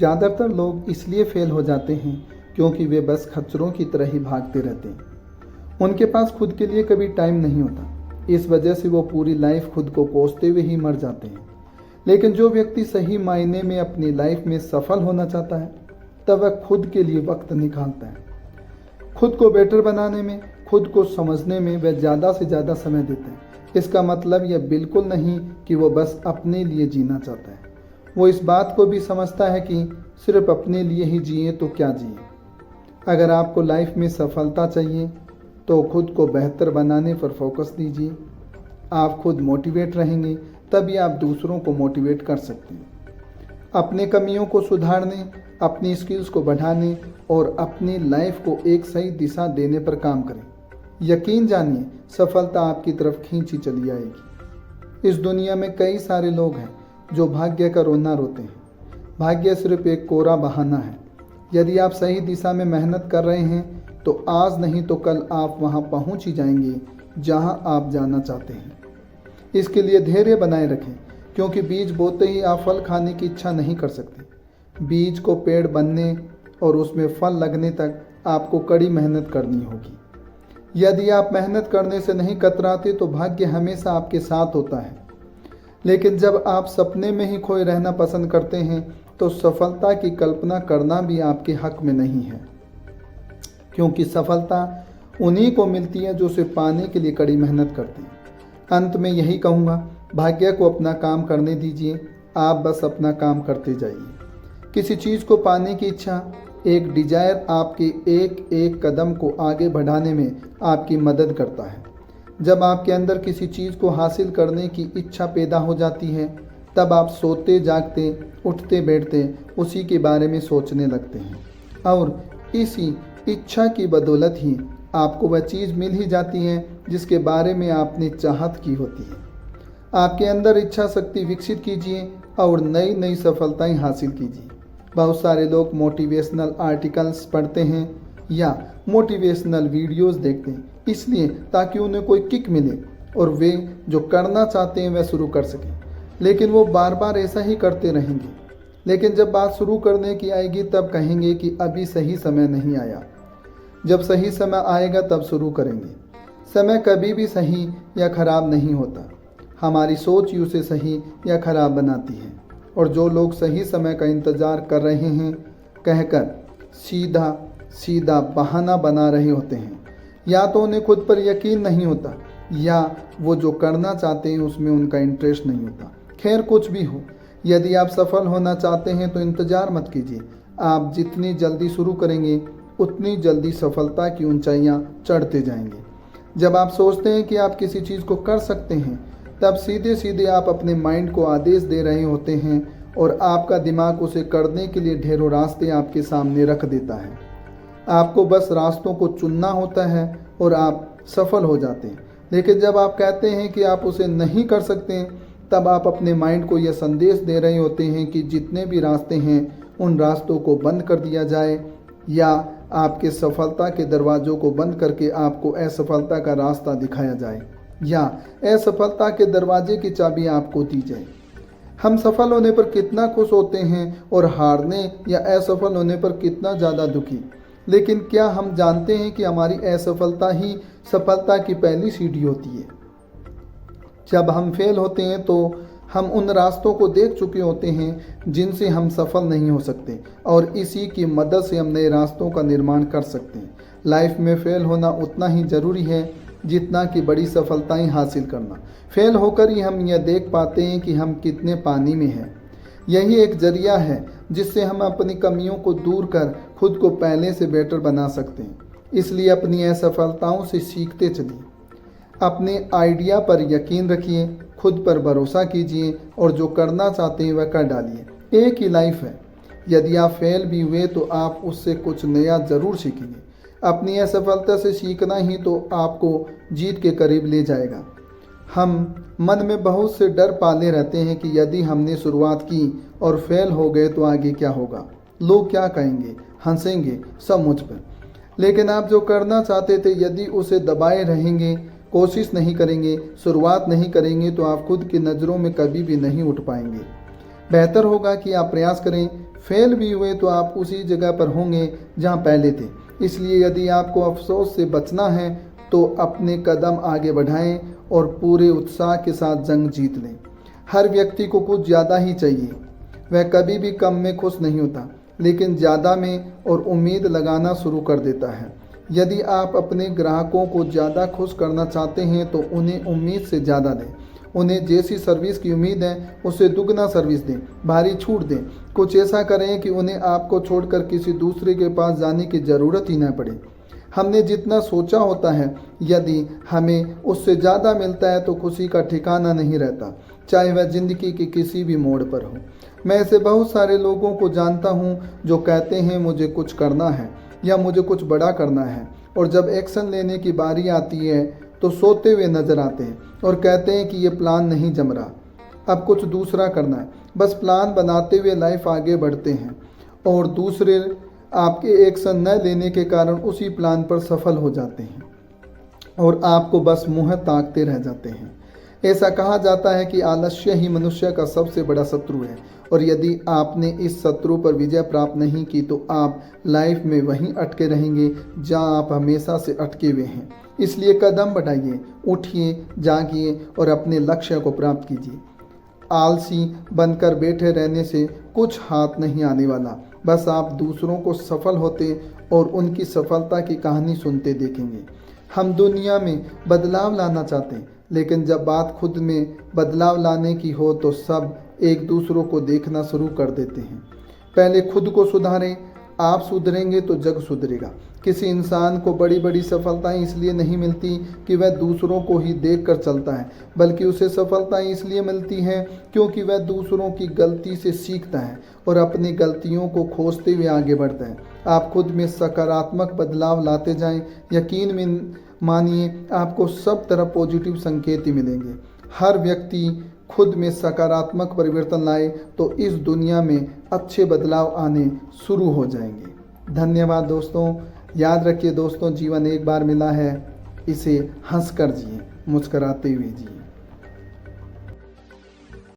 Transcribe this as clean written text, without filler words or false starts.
ज़्यादातर लोग इसलिए फेल हो जाते हैं क्योंकि वे बस खच्चरों की तरह ही भागते रहते हैं। उनके पास खुद के लिए कभी टाइम नहीं होता। इस वजह से वो पूरी लाइफ खुद को कोसते हुए ही मर जाते हैं। लेकिन जो व्यक्ति सही मायने में अपनी लाइफ में सफल होना चाहता है, तब वह खुद के लिए वक्त निकालता है। खुद को बेटर बनाने में, खुद को समझने में वह ज़्यादा से ज़्यादा समय देता है। इसका मतलब यह बिल्कुल नहीं कि वो बस अपने लिए जीना चाहता है। वो इस बात को भी समझता है कि सिर्फ अपने लिए ही जिए तो क्या जिए। अगर आपको लाइफ में सफलता चाहिए तो खुद को बेहतर बनाने पर फोकस दीजिए। आप खुद मोटिवेट रहेंगे तभी आप दूसरों को मोटिवेट कर सकते हैं। अपने कमियों को सुधारने, अपनी स्किल्स को बढ़ाने और अपनी लाइफ को एक सही दिशा देने पर काम करें। यकीन जानिए, सफलता आपकी तरफ खींची चली आएगी। इस दुनिया में कई सारे लोग हैं जो भाग्य का रोना रोते हैं। भाग्य सिर्फ एक कोरा बहाना है। यदि आप सही दिशा में मेहनत कर रहे हैं तो आज नहीं तो कल आप वहां पहुंच ही जाएंगे जहां आप जाना चाहते हैं। इसके लिए धैर्य बनाए रखें, क्योंकि बीज बोते ही आप फल खाने की इच्छा नहीं कर सकते। बीज को पेड़ बनने और उसमें फल लगने तक आपको कड़ी मेहनत करनी होगी। यदि आप मेहनत करने से नहीं कतराते तो भाग्य हमेशा आपके साथ होता है। लेकिन जब आप सपने में ही खोए रहना पसंद करते हैं तो सफलता की कल्पना करना भी आपके हक में नहीं है, क्योंकि सफलता उन्हीं को मिलती है जो उसे पाने के लिए कड़ी मेहनत करते हैं। अंत में यही कहूँगा, भाग्य को अपना काम करने दीजिए। आप बस अपना काम करते जाइए। किसी चीज़ को पाने की इच्छा, एक डिजायर आपके एक एक कदम को आगे बढ़ाने में आपकी मदद करता है। जब आपके अंदर किसी चीज़ को हासिल करने की इच्छा पैदा हो जाती है, तब आप सोते जागते, उठते बैठते उसी के बारे में सोचने लगते हैं और इसी इच्छा की बदौलत ही आपको वह चीज़ मिल ही जाती है जिसके बारे में आपने चाहत की होती है। आपके अंदर इच्छा शक्ति विकसित कीजिए और नई नई सफलताएं हासिल कीजिए। बहुत सारे लोग मोटिवेशनल आर्टिकल्स पढ़ते हैं या मोटिवेशनल वीडियोस देखते हैं इसलिए ताकि उन्हें कोई किक मिले और वे जो करना चाहते हैं वह शुरू कर सकें। लेकिन वो बार बार ऐसा ही करते रहेंगे। लेकिन जब बात शुरू करने की आएगी तब कहेंगे कि अभी सही समय नहीं आया। जब सही समय आएगा तब शुरू करेंगे। समय कभी भी सही या खराब नहीं होता। हमारी सोच ही उसे सही या खराब बनाती है। और जो लोग सही समय का इंतज़ार कर रहे हैं कहकर सीधा सीधा बहाना बना रहे होते हैं, या तो उन्हें खुद पर यकीन नहीं होता या वो जो करना चाहते हैं उसमें उनका इंटरेस्ट नहीं होता। खैर, कुछ भी हो, यदि आप सफल होना चाहते हैं तो इंतज़ार मत कीजिए। आप जितनी जल्दी शुरू करेंगे उतनी जल्दी सफलता की ऊंचाइयां चढ़ते जाएंगे। जब आप सोचते हैं कि आप किसी चीज़ को कर सकते हैं तब सीधे सीधे आप अपने माइंड को आदेश दे रहे होते हैं और आपका दिमाग उसे करने के लिए ढेरों रास्ते आपके सामने रख देता है। आपको बस रास्तों को चुनना होता है और आप सफल हो जाते हैं। लेकिन जब आप कहते हैं कि आप उसे नहीं कर सकते, तब आप अपने माइंड को यह संदेश दे रहे होते हैं कि जितने भी रास्ते हैं उन रास्तों को बंद कर दिया जाए, या आपके सफलता के दरवाज़ों को बंद करके आपको असफलता का रास्ता दिखाया जाए, या असफलता के दरवाजे की चाबी आपको दी जाए। हम सफल होने पर कितना खुश होते हैं और हारने या असफल होने पर कितना ज़्यादा दुखी। लेकिन क्या हम जानते हैं कि हमारी असफलता ही सफलता की पहली सीढ़ी होती है। जब हम फेल होते हैं तो हम उन रास्तों को देख चुके होते हैं जिनसे हम सफल नहीं हो सकते, और इसी की मदद से हम नए रास्तों का निर्माण कर सकते हैं। लाइफ में फेल होना उतना ही ज़रूरी है जितना कि बड़ी सफलताएं हासिल करना। फेल होकर ही हम यह देख पाते हैं कि हम कितने पानी में हैं। यही एक जरिया है जिससे हम अपनी कमियों को दूर कर खुद को पहले से बेटर बना सकते हैं। इसलिए अपनी असफलताओं से सीखते चलिए। अपने आइडिया पर यकीन रखिए, खुद पर भरोसा कीजिए और जो करना चाहते हैं वह कर डालिए। एक ही लाइफ है, यदि आप फेल भी हुए तो आप उससे कुछ नया ज़रूर सीखेंगे। अपनी असफलता से सीखना ही तो आपको जीत के करीब ले जाएगा। हम मन में बहुत से डर पाले रहते हैं कि यदि हमने शुरुआत की और फेल हो गए तो आगे क्या होगा, लोग क्या कहेंगे, हंसेंगे, सब मुझ पर। लेकिन आप जो करना चाहते थे यदि उसे दबाए रहेंगे, कोशिश नहीं करेंगे, शुरुआत नहीं करेंगे तो आप खुद की नज़रों में कभी भी नहीं उठ पाएंगे। बेहतर होगा कि आप प्रयास करें, फेल भी हुए तो आप उसी जगह पर होंगे जहां पहले थे। इसलिए यदि आपको अफसोस से बचना है तो अपने कदम आगे बढ़ाएं और पूरे उत्साह के साथ जंग जीत लें। हर व्यक्ति को कुछ ज़्यादा ही चाहिए। वह कभी भी कम में खुश नहीं होता, लेकिन ज़्यादा में और उम्मीद लगाना शुरू कर देता है। यदि आप अपने ग्राहकों को ज़्यादा खुश करना चाहते हैं तो उन्हें उम्मीद से ज़्यादा दें। उन्हें जैसी सर्विस की उम्मीद है उससे दुगना सर्विस दें, भारी छूट दें। कुछ ऐसा करें कि उन्हें आपको छोड़कर किसी दूसरे के पास जाने की ज़रूरत ही न पड़े। हमने जितना सोचा होता है, यदि हमें उससे ज़्यादा मिलता है तो खुशी का ठिकाना नहीं रहता, चाहे वह ज़िंदगी के किसी भी मोड़ पर हो। मैं ऐसे बहुत सारे लोगों को जानता हूँ जो कहते हैं मुझे कुछ करना है या मुझे कुछ बड़ा करना है, और जब एक्शन लेने की बारी आती है तो सोते हुए नजर आते हैं और कहते हैं कि ये प्लान नहीं जम रहा, अब कुछ दूसरा करना है। बस प्लान बनाते हुए लाइफ आगे बढ़ते हैं और दूसरे आपके एक्शन न लेने के कारण उसी प्लान पर सफल हो जाते हैं और आपको बस मुँह ताकते रह जाते हैं। ऐसा कहा जाता है कि आलस्य ही मनुष्य का सबसे बड़ा शत्रु है, और यदि आपने इस शत्रु पर विजय प्राप्त नहीं की तो आप लाइफ में वहीं अटके रहेंगे जहां आप हमेशा से अटके हुए हैं। इसलिए कदम बढ़ाइए, उठिए, जागिए और अपने लक्ष्य को प्राप्त कीजिए। आलसी बनकर बैठे रहने से कुछ हाथ नहीं आने वाला। बस आप दूसरों को सफल होते और उनकी सफलता की कहानी सुनते देखेंगे। हम दुनिया में बदलाव लाना चाहते हैं, लेकिन जब बात खुद में बदलाव लाने की हो तो सब एक दूसरों को देखना शुरू कर देते हैं। पहले खुद को सुधारें, आप सुधरेंगे तो जग सुधरेगा। किसी इंसान को बड़ी बड़ी सफलताएं इसलिए नहीं मिलती कि वह दूसरों को ही देखकर चलता है, बल्कि उसे सफलताएं इसलिए मिलती हैं क्योंकि वह दूसरों की गलती से सीखता है और अपनी गलतियों को खोजते हुए आगे बढ़ता है। आप खुद में सकारात्मक बदलाव लाते जाएं, यकीन में मानिए आपको सब तरफ पॉजिटिव संकेत ही मिलेंगे। हर व्यक्ति खुद में सकारात्मक परिवर्तन लाए तो इस दुनिया में अच्छे बदलाव आने शुरू हो जाएंगे। धन्यवाद दोस्तों। याद रखिए दोस्तों, जीवन एक बार मिला है, इसे हंसकर जिए, मुस्कुराते हुए जिए।